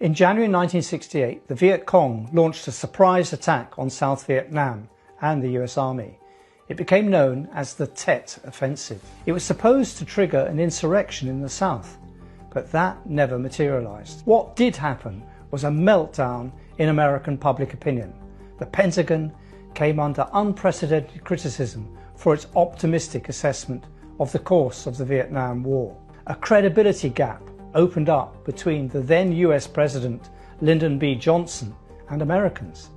In January 1968, the Viet Cong launched a surprise attack on South Vietnam and the US Army. It became known as the Tet Offensive. It was supposed to trigger an insurrection in the South, but that never materialized. What did happen was a meltdown in American public opinion. The Pentagon came under unprecedented criticism for its optimistic assessment of the course of the Vietnam War. A credibility gap opened up between the then US President Lyndon B. Johnson and Americans.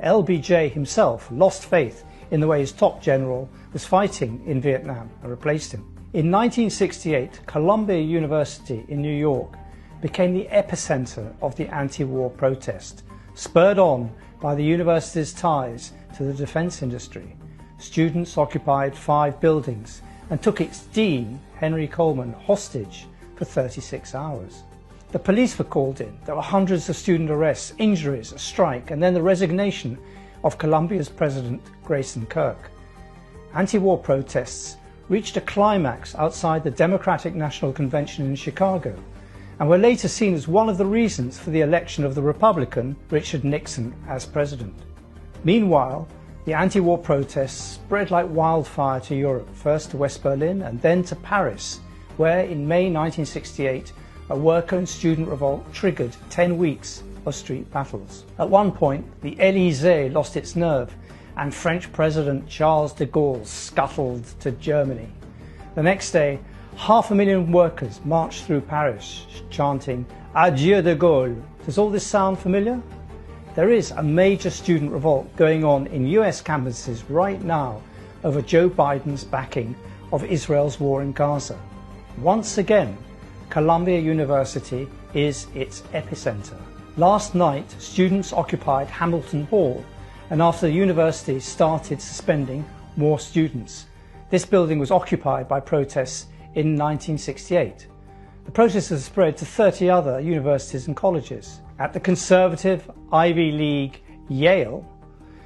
LBJ himself lost faith in the way his top general was fighting in Vietnam and replaced him. In 1968, Columbia University in New York became the epicenter of the anti-war protest, spurred on by the university's ties to the defense industry. Students occupied 5 buildings and took its dean, Henry Coleman, hostage for 36 hours. The police were called in. There were hundreds of student arrests, injuries, a strike, and then the resignation of Columbia's president, Grayson Kirk. Anti-war protests reached a climax outside the Democratic National Convention in Chicago and were later seen as one of the reasons for the election of the Republican Richard Nixon as president. Meanwhile, the anti-war protests spread like wildfire to Europe, first to West Berlin and then to Paris, where in May 1968 a worker and student revolt triggered 10 weeks of street battles. At one point, the Élysée lost its nerve and French President Charles de Gaulle scuttled to Germany. The next day, 500,000 workers marched through Paris chanting "Adieu de Gaulle." Does all this sound familiar? There is a major student revolt going on in US campuses right now over Joe Biden's backing of Israel's war in Gaza. Once again, Columbia University is its epicenter. Last night, students occupied Hamilton Hall, and after the university started suspending more students. This building was occupied by protests in 1968. The protests have spread to 30 other universities and colleges. At the conservative Ivy League Yale,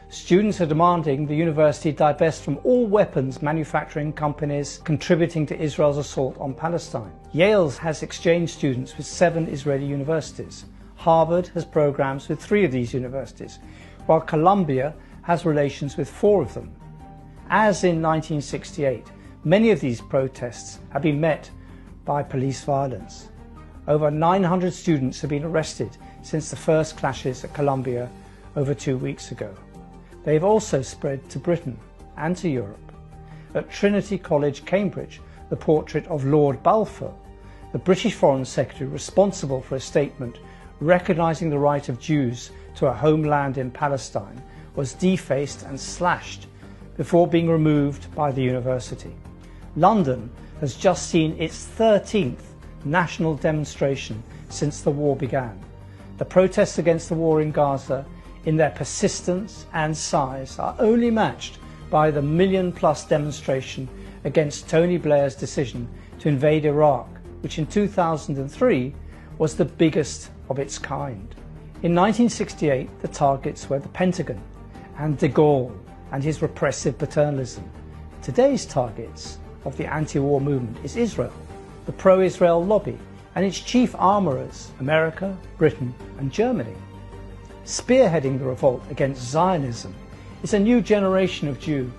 students are demanding the university divest from all weapons manufacturing companies contributing to Israel's assault on Palestine. Yale has exchange students with 7 Israeli universities. Harvard has programs with 3 of these universities, while Columbia has relations with 4 of them. As in 1968, many of these protests have been met by police violence. Over 900 students have been arrested since the first clashes at Columbia over 2 weeks ago. They have also spread to Britain and to Europe. At Trinity College, Cambridge, the portrait of Lord Balfour, the British Foreign Secretary responsible for a statement recognising the right of Jews to a homeland in Palestine, was defaced and slashed before being removed by the university. London has just seen its 13th national demonstration since the war began. The protests against the war in Gaza, in their persistence and size, are only matched by the million-plus demonstration against Tony Blair's decision to invade Iraq, which in 2003 was the biggest of its kind. In 1968, the targets were the Pentagon and de Gaulle and his repressive paternalism. Today's targets of the anti-war movement is Israel, the pro-Israel lobby, and its chief armourers, America, Britain and Germany. Spearheading the revolt against Zionism is a new generation of Jew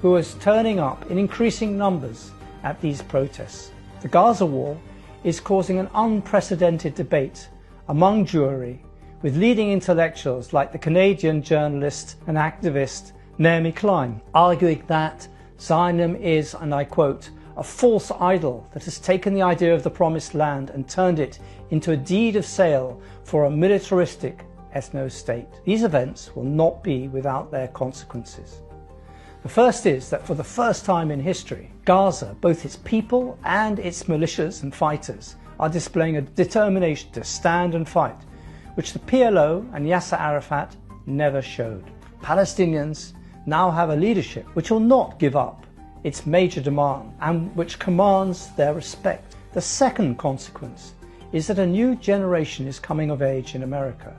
who is turning up in increasing numbers at these protests. The Gaza war is causing an unprecedented debate among Jewry, with leading intellectuals like the Canadian journalist and activist Naomi Klein arguing that Zionism is, and I quote, a false idol that has taken the idea of the promised land and turned it into a deed of sale for a militaristic ethno-state. These events will not be without their consequences. The first is that for the first time in history, Gaza, both its people and its militias and fighters, are displaying a determination to stand and fight, which the PLO and Yasser Arafat never showed. Palestinians now have a leadership which will not give up its major demand and which commands their respect. The second consequence is that a new generation is coming of age in America,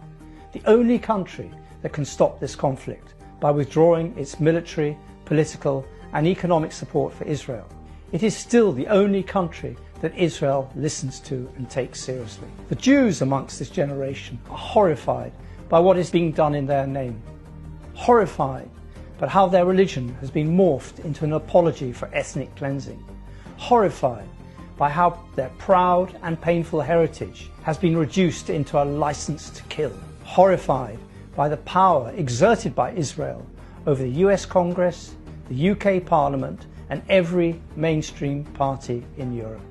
the only country that can stop this conflict by withdrawing its military, political and economic support for Israel. It is still the only country that Israel listens to and takes seriously. The Jews amongst this generation are horrified by what is being done in their name, horrified by how their religion has been morphed into an apology for ethnic cleansing, horrified by how their proud and painful heritage has been reduced into a license to kill, horrified by the power exerted by Israel over the US Congress, the UK Parliament and every mainstream party in Europe.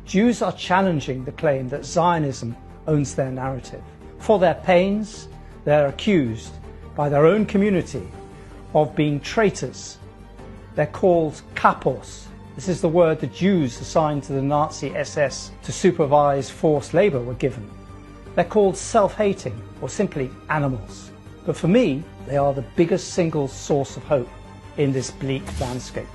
Jews are challenging the claim that Zionism owns their narrative. For their pains, they are accused by their own community of being traitors. They're called kapos. This is the word the Jews assigned to the Nazi SS to supervise forced labour were given. They're called self-hating or simply animals. But for me, they are the biggest single source of hope in this bleak landscape.